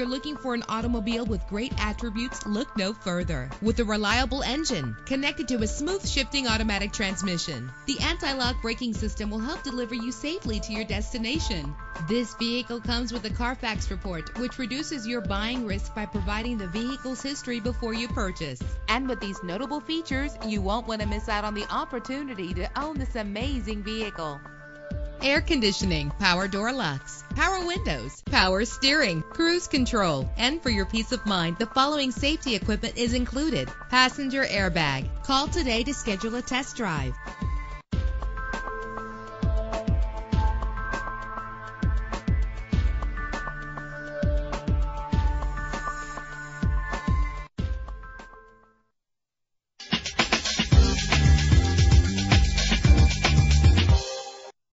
you're looking for an automobile with great attributes, look no further. With a reliable engine connected to a smooth shifting automatic transmission, the anti-lock braking system will help deliver you safely to your destination. This vehicle comes with a Carfax report, which reduces your buying risk by providing the vehicle's history before you purchase. And with these notable features, you won't want to miss out on the opportunity to own this amazing vehicle. Air conditioning, power door locks, power windows, power steering, cruise control. And for your peace of mind, the following safety equipment is included: passenger airbag. Call today to schedule a test drive.